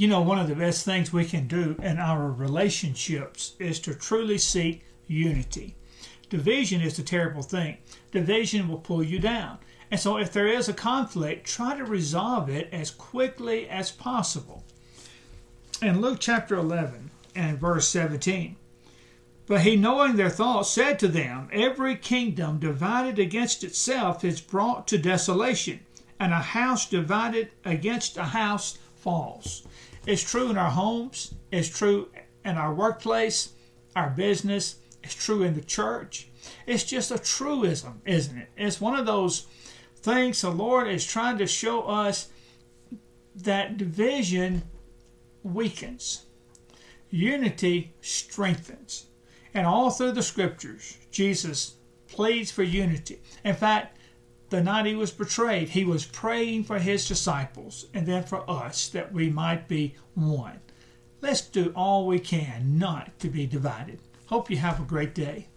One of the best things we can do in our relationships is to truly seek unity. Division is a terrible thing. Division will pull you down. And so if there is a conflict, try to resolve it as quickly as possible. In Luke chapter 11 and verse 17, but he, knowing their thoughts, said to them, every kingdom divided against itself is brought to desolation, and a house divided against a house falls. It's true in our homes. It's true in our workplace, our business. It's true in the church. It's just a truism, isn't it? It's one of those things the Lord is trying to show us that division weakens. Unity strengthens. And all through the scriptures, Jesus pleads for unity. In fact, the night he was betrayed, he was praying for his disciples and then for us that we might be one. Let's do all we can not to be divided. Hope you have a great day.